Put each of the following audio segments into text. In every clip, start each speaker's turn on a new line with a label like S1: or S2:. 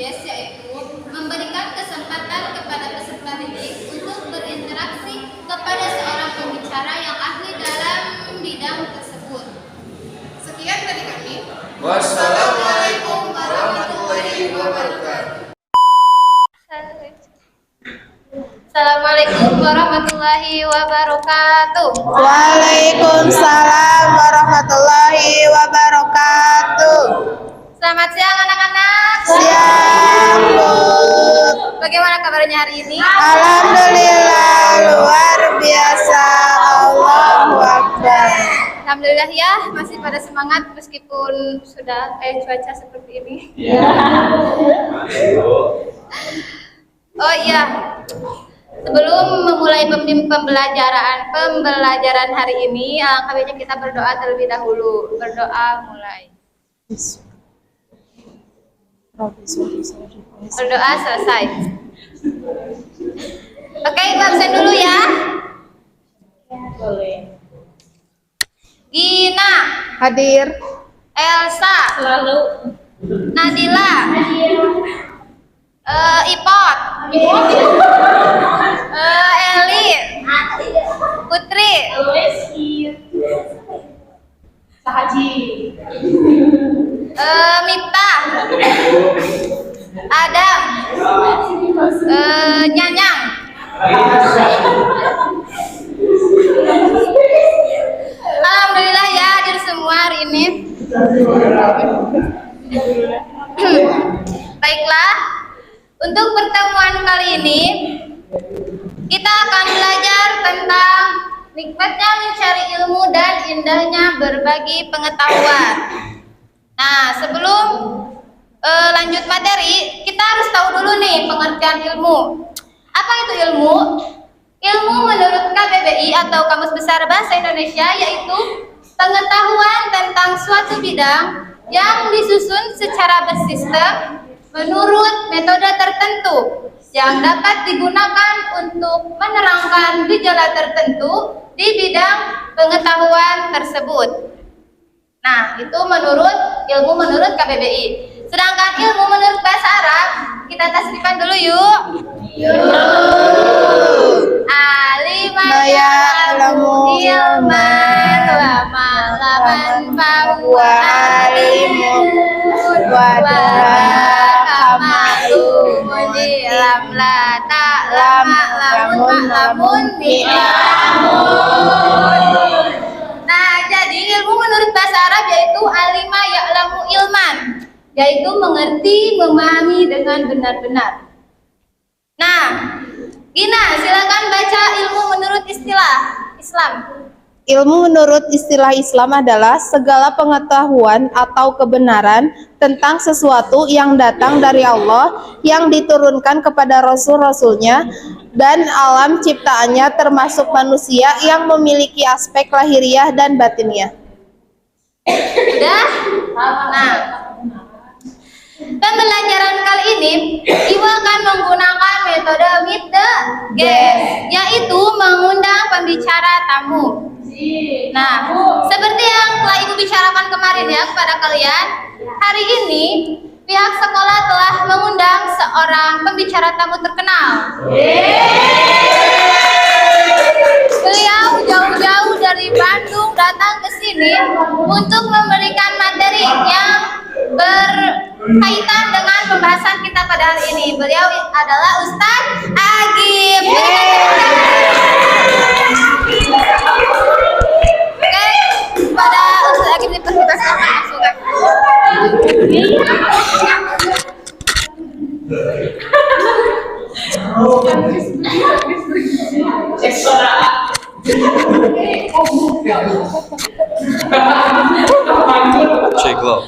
S1: GES, yaitu memberikan kesempatan kepada peserta didik untuk berinteraksi kepada seorang pembicara yang ahli dalam bidang tersebut. Sekian dari kami.
S2: Wassalamualaikum warahmatullahi wabarakatuh.
S1: Assalamualaikum warahmatullahi wabarakatuh.
S3: Waalaikumsalam warahmatullahi wabarakatuh.
S1: Selamat siang anak-anak.
S3: Siang, Bu.
S1: Bagaimana kabarnya hari ini?
S3: Alhamdulillah, luar biasa. Allahu Akbar.
S1: Alhamdulillah ya, masih pada semangat meskipun sudah cuaca seperti ini. Oh iya, sebelum memulai pembelajaran hari ini, alangkah baiknya kita berdoa terlebih dahulu. Berdoa mulai. Berdoa selesai. Oke, Ibu absen dulu ya.
S3: Boleh.
S1: Gina,
S3: Hadir.
S1: Elsa,
S3: Selalu.
S1: Nadila, Ipot, Eli, Putri,
S3: Sahaji.
S1: Miftah, Adam, Nyanyang. Alhamdulillah ya hadir semua hari ini. Baiklah, untuk pertemuan kali ini kita akan belajar tentang nikmatnya mencari ilmu dan indahnya berbagi pengetahuan. Nah, sebelum lanjut materi, kita harus tahu dulu nih pengertian ilmu. Apa itu ilmu? Ilmu menurut KBBI atau Kamus Besar Bahasa Indonesia yaitu pengetahuan tentang suatu bidang yang disusun secara bersistem menurut metode tertentu yang dapat digunakan untuk menerangkan gejala tertentu di bidang pengetahuan tersebut. Nah, itu ilmu menurut KBBI. Sedangkan ilmu menurut bahasa Arab, kita tasrifkan dulu yuk. Aliman ya'lamu ilman wa ma'laman fahuwa alimun wa kamalumun ilam la ta'lam ma'lamun ni'lamun. Nah, jadi ilmu menurut bahasa Arab yaitu alima ya'lamu ilman, yaitu mengerti, memahami dengan benar-benar. Nah, Gina, silakan baca ilmu menurut istilah Islam.
S3: Ilmu menurut istilah Islam adalah segala pengetahuan atau kebenaran tentang sesuatu yang datang dari Allah, yang diturunkan kepada Rasul-Rasulnya, dan alam ciptaannya termasuk manusia yang memiliki aspek lahiriah dan batiniah.
S1: Udah? Nah, pembelajaran kali ini Ibu akan menggunakan metode meet the guest, yaitu mengundang pembicara tamu. Nah, seperti yang telah Ibu bicarakan kemarin ya kepada kalian, hari ini pihak sekolah telah mengundang seorang pembicara tamu terkenal. Beliau jauh-jauh dari Bandung datang ke sini untuk memberikan materi yang berkaitan dengan pembahasan kita pada hari ini. Beliau adalah Ustadz Agim. Oke, pada Ustadz Agim dipersilakan masuk.
S2: Shake low.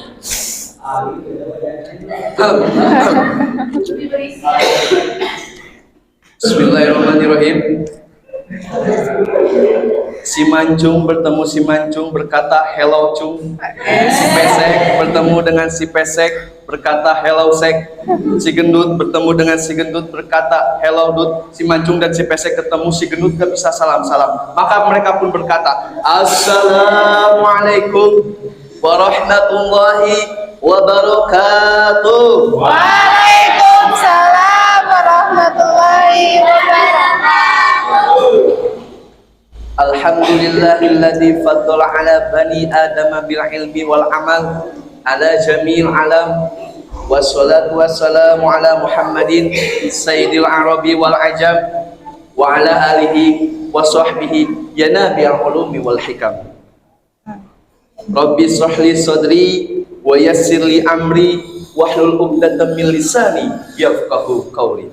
S2: Bismillahirrahmanirrahim. Si Mancung bertemu si Mancung berkata hello Cung. Si Pesek bertemu dengan si Pesek berkata hello Sek. Si Gendut bertemu dengan si Gendut berkata hello Dut. Si Mancung dan si Pesek ketemu, si Gendut gak bisa salam-salam. Maka mereka pun berkata Assalamualaikum. warahmatullahi wabarakatuh.
S3: Waalaikumsalam warahmatullahi wabarakatuh.
S2: Alhamdulillahilladzi faddala ala bani adama bil ilmi wal amal ala jamil alam. Wassalatu wassalamu ala Muhammadin sayyidil arabi wal ajam wa ala alihi wa sahbihi ya nabi'al ulumi wal hikam. Rabbi shrahli sadri wa yassirli amri wahlul 'uqdatam min lisani yafqahu qawli.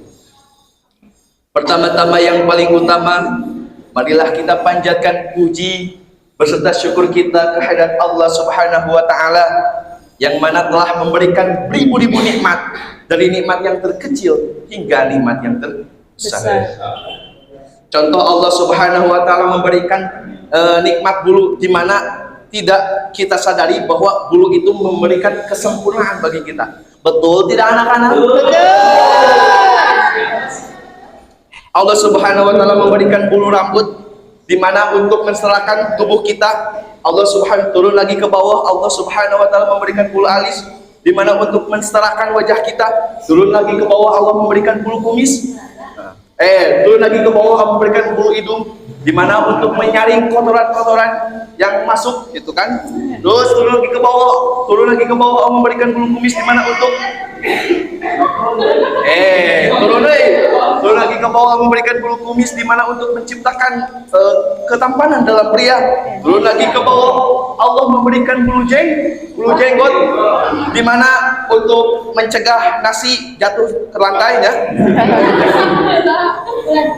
S2: Pertama-tama yang paling utama, marilah kita panjatkan puji beserta syukur kita kehadirat Allah Subhanahu wa taala yang mana telah memberikan ribu-ribu nikmat, dari nikmat yang terkecil hingga nikmat yang terbesar. Contoh Allah Subhanahu wa taala memberikan nikmat bulu, di mana tidak kita sadari bahwa bulu itu memberikan kesempurnaan bagi kita. Betul tidak anak-anak?
S3: Betul.
S2: Allah Subhanahu wa taala memberikan bulu rambut, di mana untuk mencerahkan tubuh kita. Allah Subhanahu turun lagi ke bawah, Allah Subhanahu wa taala memberikan bulu alis, di mana untuk mencerahkan wajah kita. Turun lagi ke bawah, Allah memberikan bulu kumis. Turun lagi ke bawah, Allah memberikan bulu hidung, di mana untuk menyaring kotoran-kotoran yang masuk, itu kan. Terus turun lagi ke bawah, Allah memberikan bulu kumis, di mana untuk turun lagi ke bawah, memberikan bulu kumis, di mana untuk menciptakan ketampanan dalam pria. Turun lagi ke bawah, Allah memberikan bulu jenggot, di mana untuk mencegah nasi jatuh ke lantai ya.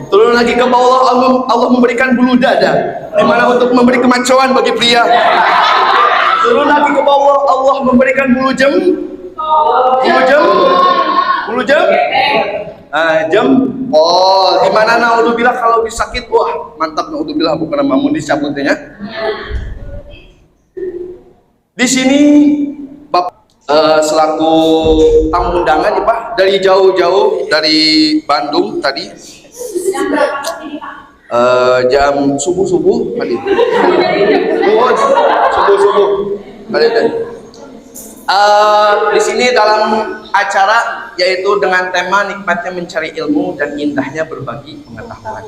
S2: Turun lagi ke bawah, Allah memberikan bulu dada, di mana untuk memberi kemacoan bagi pria. Turun lagi ke bawah, Allah memberikan bulu jempol, di mana naudzubillah kalau disakit, wah mantap, naudzubillah bukan mamun dicabutnya. Di sini Bapak selaku tamu undangan ya Pak, dari jauh-jauh dari Bandung tadi, jam subuh tadi, subuh tadi. Di sini dalam acara yaitu dengan tema nikmatnya mencari ilmu dan indahnya berbagi pengetahuan.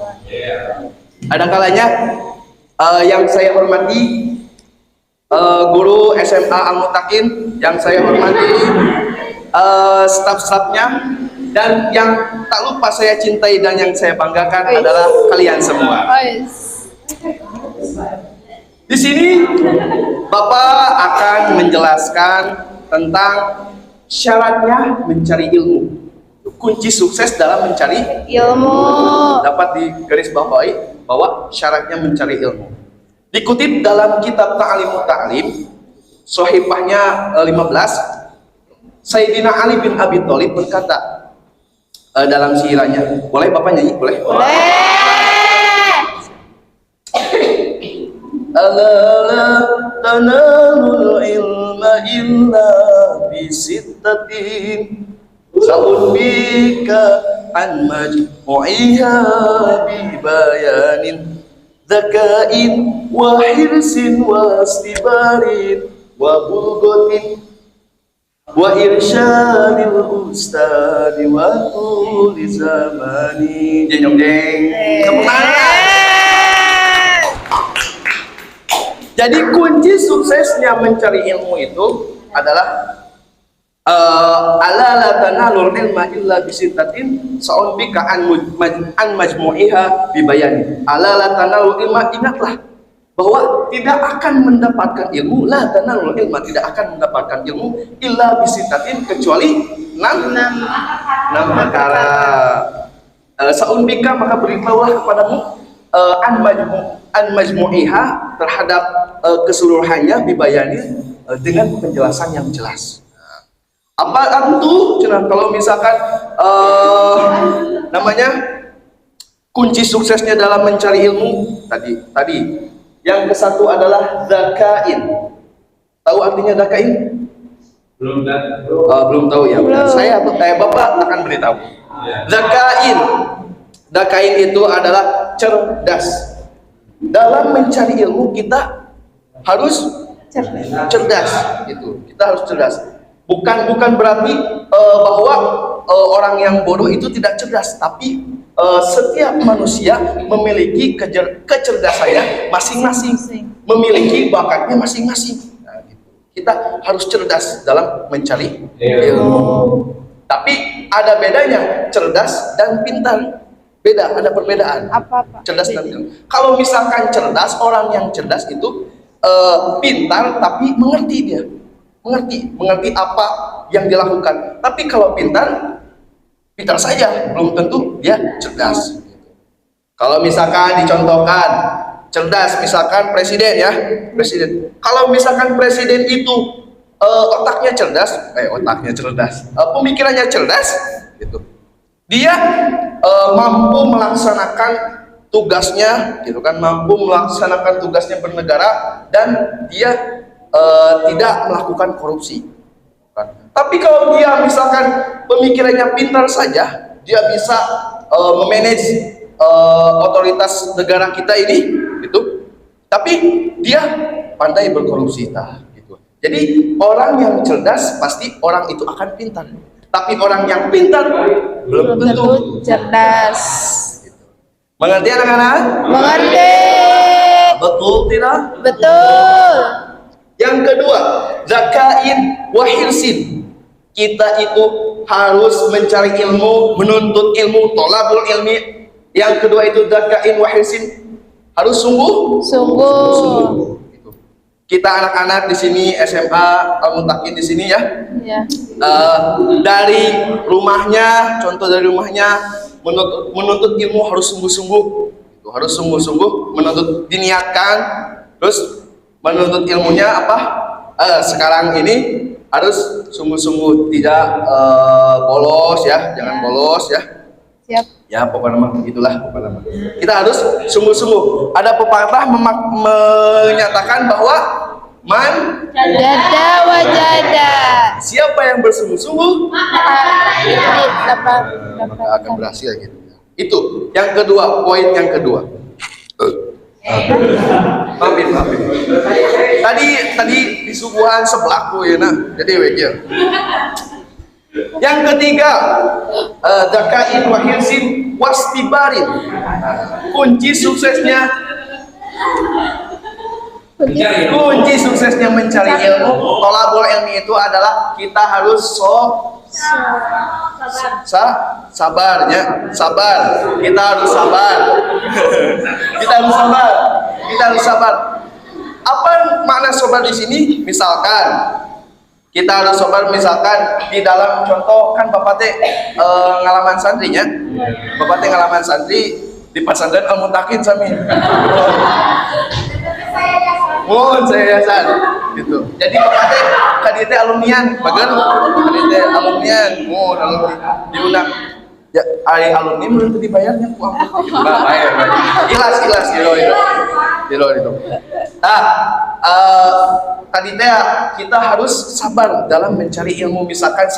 S2: Ada kalanya yang saya hormati guru SMA Al-Mutakin, yang saya hormati staf-stafnya, dan yang tak lupa saya cintai dan yang saya banggakan adalah kalian semua. Di sini Bapak akan menjelaskan tentang syaratnya mencari ilmu. Kunci sukses dalam mencari
S3: Ilmu.
S2: dapat digarisbawahi bahwa syaratnya mencari ilmu. Dikutip dalam kitab Ta'limut Ta'lim, Shahifahnya 15, Sayyidina Ali bin Abi Thalib berkata dalam syairnya, boleh Bapak nyanyi? Boleh? Ala tanalul ilma illa bisittatin sa'un bika an majmu'iha bibayanin dzakain wa hirsin wa istibarin wa bulghatin wa irsyadil ustadi wa tuli zamani. Jeng jeng. Jadi kunci suksesnya mencari ilmu itu adalah ala la tanalul ilma illa bisittatin sa'un bika an majmu'iha bibayani. Ala la tanalul ilma, ingatlah bahwa tidak akan mendapatkan ilmu, la tanalul ilma, tidak akan mendapatkan ilmu illa bisittatin, kecuali 6 perkara. Sa'un bika, maka beritahulah kepadamu an majmu'iha, terhadap keseluruhannya, bibayani, dengan penjelasan yang jelas. Apa itu? Kalau misalkan namanya kunci suksesnya dalam mencari ilmu tadi yang ke satu adalah zakain. Tahu artinya zakain? Belum tahu ya. Saya atau Bapak akan beritahu. Zakain itu adalah cerdas. Dalam mencari ilmu kita harus cerdas gitu. Kita harus cerdas. Bukan berarti bahwa orang yang bodoh itu tidak cerdas, tapi setiap manusia memiliki kecerdasannya masing-masing, memiliki bakatnya masing-masing. Nah, gitu. Kita harus cerdas dalam mencari ilmu. Tapi ada bedanya cerdas dan pintar. Beda, ada perbedaan.
S3: Apa?
S2: Cerdas dan pintar. Kalau misalkan cerdas, orang yang cerdas itu pintar tapi mengerti dia. Mengerti apa yang dilakukan. Tapi kalau pintar saja, belum tentu dia cerdas. Kalau misalkan dicontohkan cerdas, misalkan presiden ya, presiden. Kalau misalkan presiden itu otaknya cerdas, pemikirannya cerdas, gitu. Dia mampu melaksanakan tugasnya, gitu kan, mampu melaksanakan tugasnya bernegara dan dia tidak melakukan korupsi. Tapi kalau dia misalkan pemikirannya pintar saja, dia bisa memanage otoritas negara kita ini, gitu. Tapi dia pandai berkorupsi, gitu. Jadi orang yang cerdas pasti orang itu akan pintar. Tapi orang yang pintar belum tentu
S3: cerdas.
S2: Gitu. Mengerti anak-anak?
S3: Mengerti.
S2: Betul tidak?
S3: Betul.
S2: Yang kedua, zakain wa hirsin. Kita itu harus mencari ilmu, menuntut ilmu, tolabul ilmi. Yang kedua itu zakain wa hirsin. Harus sungguh. Gitu. Kita anak-anak di sini SMA Al-Muntakin di sini ya.
S3: Ya.
S2: Dari rumahnya, contoh dari rumahnya menuntut ilmu harus sungguh-sungguh. Itu harus sungguh-sungguh menuntut, diniatkan, terus menuntut ilmunya apa? Sekarang ini harus sungguh-sungguh, tidak bolos ya, jangan bolos ya.
S3: Siap.
S2: Ya pokoknya itulah pokoknya. Kita harus sungguh-sungguh. Ada pepatah menyatakan bahwa man
S3: Jada wajada.
S2: siapa yang bersungguh-sungguh
S3: Dapat.
S2: maka akan berhasil gitu. Itu yang kedua, poin yang kedua. Maafin. Tadi di subuhan sebelahku ya nak. Jadi wajib. Yang ketiga, zakain wa hirsin wastibarin. Kunci suksesnya mencari ilmu, tolabul ilmi itu adalah kita harus sabar. Kita harus sabar. Apa makna sabar di sini? Misalkan kita harus sabar, misalkan di dalam contoh kan Bapak teh ngalaman santrinya. Bapak teh ngalaman santri di pesantren Al-Muntakin sami. Saya yasan gitu. Jadi Bapak teh kadi teh alumnian, bageun kadi teh alumnian, alumni diundang. Ya, ari alumni mun teu dibayarnya ku ampun. Bayar. Ikhlas itu. Tadi teh kita harus sabar dalam mencari ilmu. Misalkan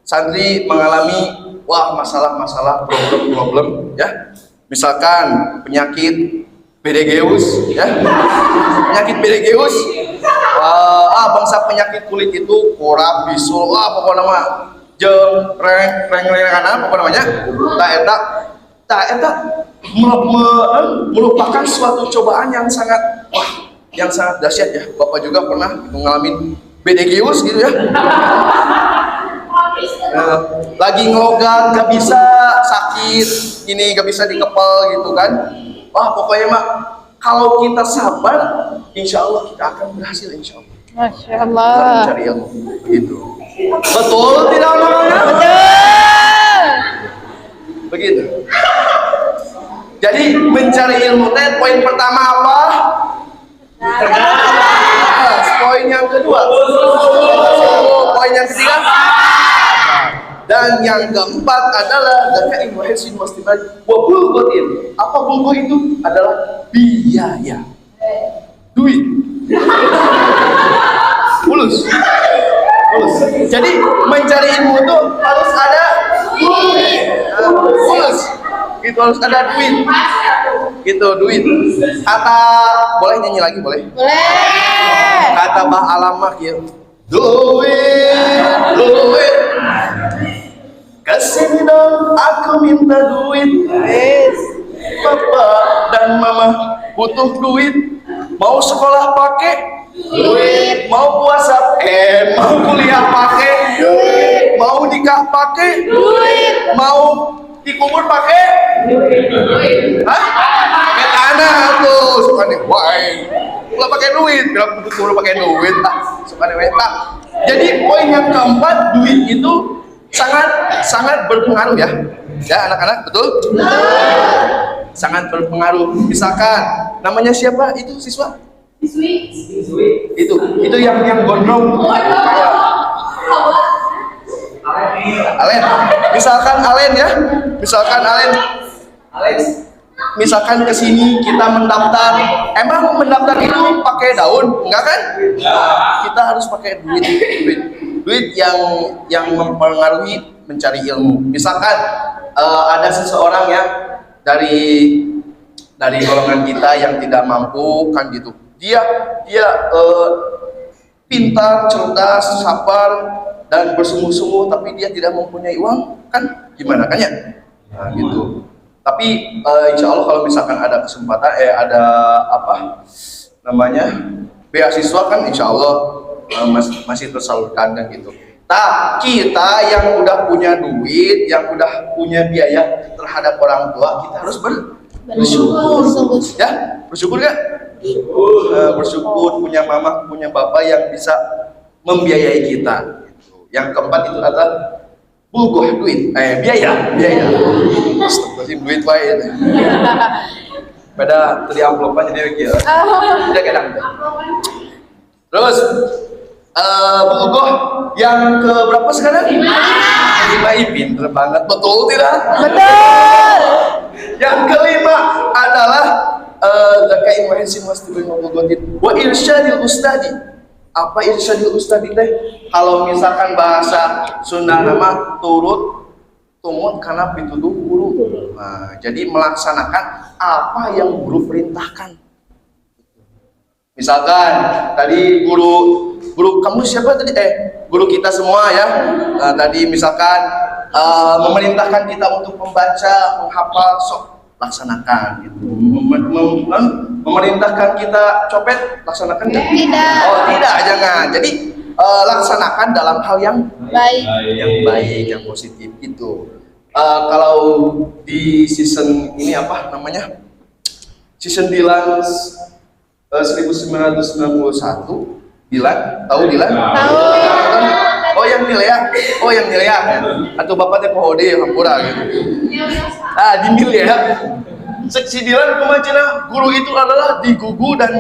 S2: santri mengalami masalah problem ya. Misalkan penyakit BDGeus ya. Penyakit BDGeus. Bangsa penyakit kulit itu korap, bisul, pokoknya mah jeung reng-rengan pokoknya namanya. Eta merupakan suatu cobaan yang sangat dahsyat ya. Bapak juga pernah mengalami BDGeus gitu ya. Lagi ngelogat gak bisa, sakit ini gak bisa dikepel gitu kan. Pokoknya mah kalau kita sabar, insya Allah kita akan berhasil, insya Allah.
S3: Masya Allah.
S2: Mencari ilmu gitu. Betul tidak namanya?
S3: Betul.
S2: Begitu. Jadi mencari ilmu teh poin pertama apa? Poin yang kedua. Poin yang ketiga. Dan yang keempat adalah zakain wa hirsin wastibar wa bulghatin. Apa bulgho itu? Adalah biaya. Duit. Fulus. Jadi mencari ilmu itu harus ada duit. Fulus. Itu harus ada duit. gitu duit. Kata boleh nyanyi lagi boleh?
S3: Boleh.
S2: Kata bah alamah ya. Duit. Kesini dong, aku minta duit. Papa dan mama butuh duit. Mau sekolah pakai duit. Mau puasa mau kuliah pakai duit. Mau nikah pakai duit. Mau dikubur pakai duit. Hah? Kayak tanah tuh suka nih. Wah, kalau pakai duit, kalau kubur pakai duit, suka nih wetak. Jadi poin yang keempat, duit itu sangat berpengaruh ya anak-anak, betul? Sangat berpengaruh. Misalkan namanya siapa itu siswa? Itu yang gondrong kayak Alen. Misalkan Alen ya, misalkan kesini kita mendaftar. Emang mendaftar itu pakai daun, enggak kan? Kita harus pakai duit yang mempengaruhi mencari ilmu. Misalkan ada seseorang yang dari golongan kita yang tidak mampu kan gitu. Dia pintar, cerdas, sabar dan bersungguh-sungguh, tapi dia tidak mempunyai uang, kan gimana kan ya? Nah, gitu. Tapi insya Allah kalau misalkan ada kesempatan, ada beasiswa kan insya Allah masih tersalurkan kan gitu. Nah, kita yang udah punya duit, yang udah punya biaya terhadap orang tua, kita harus bersyukur. Ya, bersyukur kan? Bersyukur punya mama, punya bapak yang bisa membiayai kita. Yang keempat itu adalah bulgoh duit, biaya. Astagfirullahaladzim, duit wae. Pada tadi amplopnya jadi begitu. Tidak kadang. Terus bulgoh yang ke berapa sekarang? 5. Pinter banget, betul tidak?
S3: Betul.
S2: Yang kelima adalah zakai muhsin wastibin wa irsyadil ustadi. Apa irsyadil ustadi teh? Kalau misalkan bahasa Sunda nama turut tumut karena pituduh guru. Nah, jadi melaksanakan apa yang guru perintahkan. Misalkan tadi guru kamu siapa tadi? Guru kita semua ya. Tadi misalkan memerintahkan kita untuk membaca, menghafal, sok laksanakan gitu. Memerintahkan kita copet, laksanakan
S3: Tidak.
S2: Oh tidak, jangan. Jadi laksanakan dalam hal yang baik, yang positif gitu. Kalau di season ini apa namanya? Season Dilan 1991, Dilan, tahu Dilan?
S3: Tahu.
S2: Oh yang Milea. Atau bapaknya Pohode Hampura gitu. Di Milea. Seksi Dilan kumacina guru itu adalah digugu dan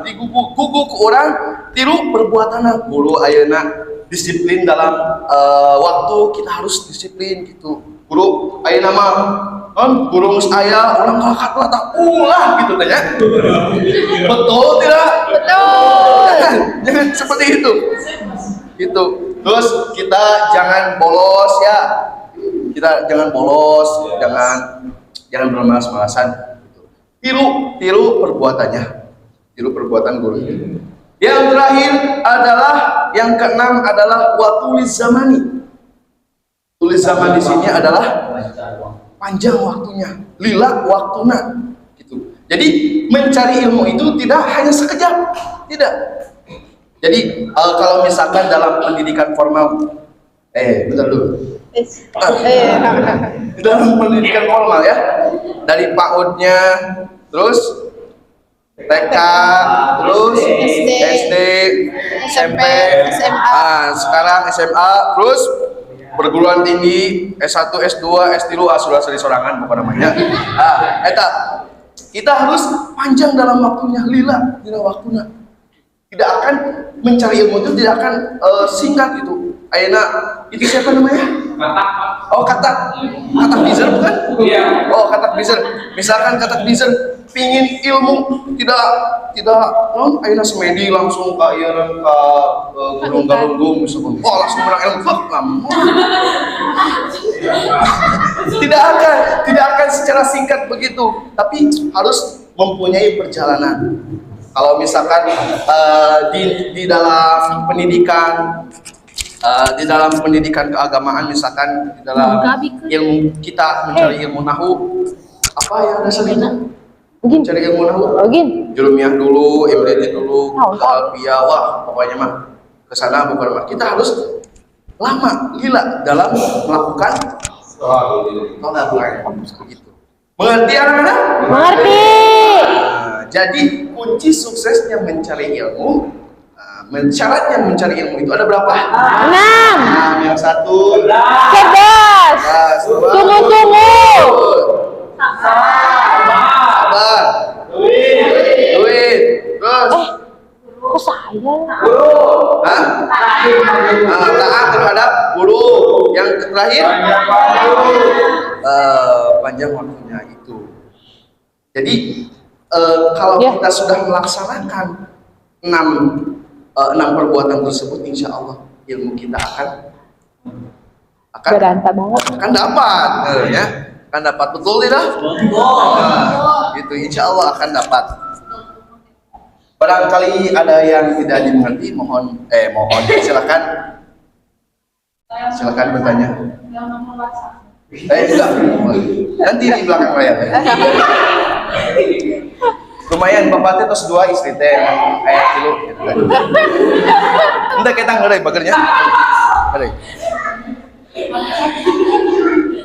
S2: digugu ke orang tiru perbuatan guru ayeuna disiplin dalam waktu, kita harus disiplin gitu. Guru ayeuna mah guru mus aya orang ngangkat tak ulah gitu tanya. Betul tidak?
S3: Betul.
S2: Jangan seperti itu. Gitu. Terus kita jangan bolos ya. Kita jangan bolos, jangan bermalas-malasan. Tiru perbuatannya. Tiru perbuatan guru itu. Yang terakhir adalah yang keenam adalah watuliz zamani. Tulis zaman di sini adalah panjang waktunya, lila waktuna gitu. Jadi mencari ilmu itu tidak hanya sekejap, tidak. Jadi kalau misalkan dalam pendidikan formal, bentar dulu. Dalam pendidikan formal ya, dari PAUD-nya, terus TK, terus SD, SMP,
S3: SMA.
S2: Sekarang SMA, terus perguruan tinggi S1, S2, S3, sudah seri sorangan pokoknya namanya. Kita harus panjang dalam waktunya, lila waktunya. Tidak akan mencari ilmu itu tidak akan singkat gitu. Ayeuna itu siapa namanya? Katak bizer bukan? Iya. Katak bizer. Misalkan katak bizer pingin ilmu tidak non ayeuna semedi langsung ka ieu ka Gunung Galunggung misalkan oh langsung menang ilmu tidak akan secara singkat begitu, tapi harus mempunyai perjalanan. Kalau misalkan di dalam pendidikan keagamaan, misalkan di dalam ilmu kita mencari ilmu nahu, apa yang dasarnya? Mencari ilmu nahu, Jurumiyah dulu, Imriti dulu, Alfiyah, wah pokoknya mah kesana bukan mah. Kita harus lama, gila dalam melakukan gitu. Mengerti anak-anak?
S3: Mengerti.
S2: Jadi kunci suksesnya mencari ilmu, syaratnya mencari ilmu itu ada berapa?
S3: 6.
S2: Yang satu,
S3: Cerdas. Sungguh-sungguh.
S2: sabar, duit, terus,
S3: Kok saya?
S2: hah? Taat terhadap guru. Yang terakhir, panjang waktunya itu. Jadi kalau kita sudah melaksanakan 6 perbuatan tersebut, insya Allah ilmu kita akan
S3: Berantah banget.
S2: akan dapat, ya, akan dapat, betul tidak? Itu insya Allah akan dapat. Barangkali ada yang tidak dimengerti, mohon silakan bertanya. Enggak, nanti di belakang layar. Lumayan bapak teh tos 2 istri teh aya 3 gitu kan. Entah kita ngeureuy bagernya. Ngeureuy.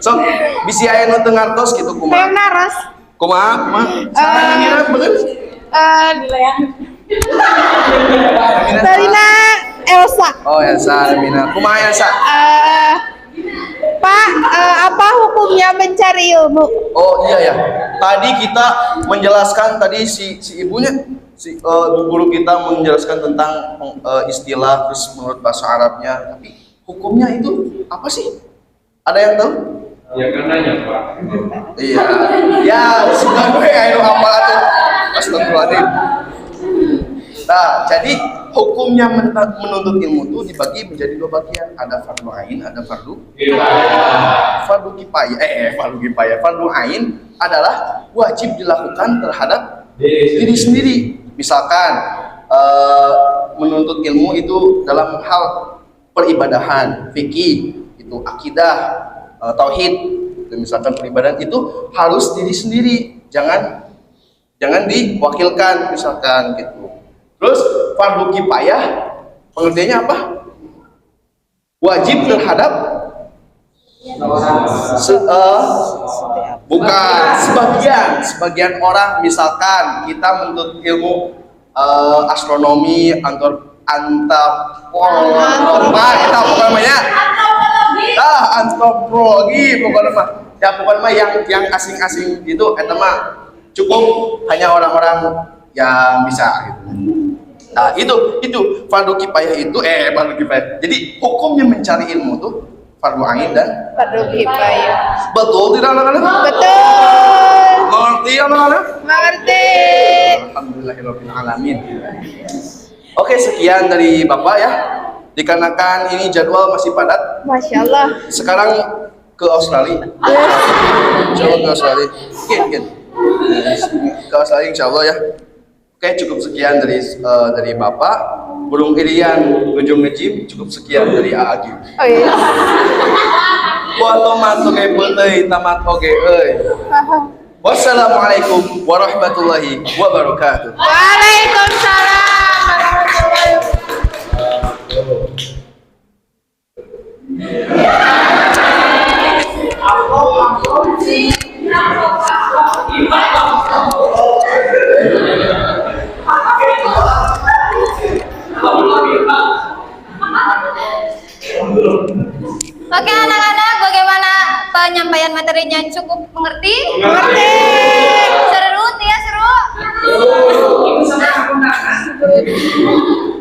S2: Sok bisi aya nu teu ngartos kitu kumaha.
S3: Naras.
S2: Kumaha? Sarana ngira beun.
S3: Sarina Elsa.
S2: Oh, Elsa Mina. Kumaha Elsa?
S3: Pak, apa hukumnya mencari ilmu?
S2: Oh iya ya. Tadi kita menjelaskan tadi si ibunya, guru kita menjelaskan tentang istilah terus menurut bahasa Arabnya. Tapi hukumnya itu apa sih? Ada yang tahu?
S4: Ya kan nanya Pak.
S2: Iya. Ya sudah gue ayo apa tuh? Astagfirullahaladzim. Nah, jadi hukumnya menuntut ilmu itu dibagi menjadi 2 bagian. Ada fardu ain, ada fardu fardu kifayah. Fardu ain adalah wajib dilakukan terhadap diri sendiri. Misalkan menuntut ilmu itu dalam hal peribadahan, fikih, itu akidah, tauhid. Misalkan peribadahan itu harus diri sendiri, jangan diwakilkan misalkan gitu. Terus fardu kifayah pengertiannya apa? Wajib terhadap bukan sebagian orang. Misalkan kita menuntut ilmu astronomi, antropologi pokoknya mah. Ya pokoknya mah yang asing-asing gitu, eta mah cukup hanya orang-orang yang bisa gitu. Nah, itu fardu kifayah itu fardu kifayah. Jadi hukumnya mencari ilmu tuh fardu ain dan
S3: Fardu kifayah.
S2: betul tidak anak-anak?
S3: Betul.
S2: Mengerti anak-anak?
S3: Mengerti.
S2: Alhamdulillahirabbil alamin. Oke, sekian dari Bapak ya. Dikarenakan ini jadwal masih padat.
S3: Masya Allah.
S2: Sekarang ke Australia. Coba ke Australia. Mungkin. Ke Australia insya Allah ya. Oke, cukup sekian dari Bapak. Burung Irian ujung ngejim, cukup sekian dari Aagi.
S3: Oh iya.
S2: Wa tomat oge beuteuy tamat oge euy. Wassalamualaikum warahmatullahi wabarakatuh.
S3: Waalaikumsalam warahmatullahi
S1: Oke anak-anak, bagaimana penyampaian materinya, cukup mengerti?
S3: Mengerti.
S1: Seru, Tia, seru?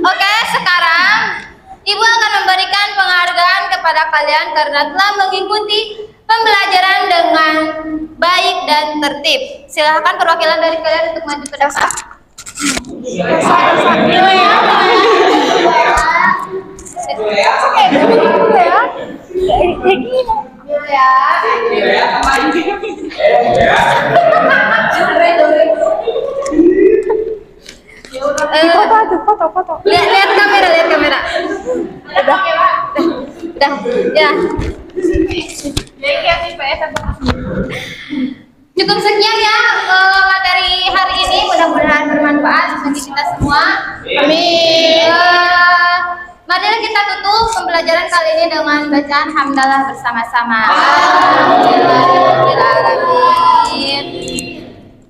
S1: Oke, sekarang Ibu akan memberikan penghargaan kepada kalian karena telah mengikuti pembelajaran dengan baik dan tertib. Silahkan perwakilan dari kalian untuk maju ke depan.
S3: Foto.
S1: Lihat kamera, Udah, ya. Cukup sekian ya materi hari ini, mudah-mudahan bermanfaat bagi kita semua.
S3: Amin.
S1: Marilah kita tutup pembelajaran kali ini dengan bacaan hamdalah bersama-sama. Alhamdulillahirrahmanirrahim.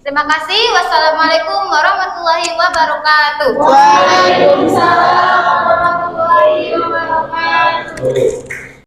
S1: Terima kasih. Wassalamualaikum warahmatullahi wabarakatuh.
S3: Waalaikumsalam.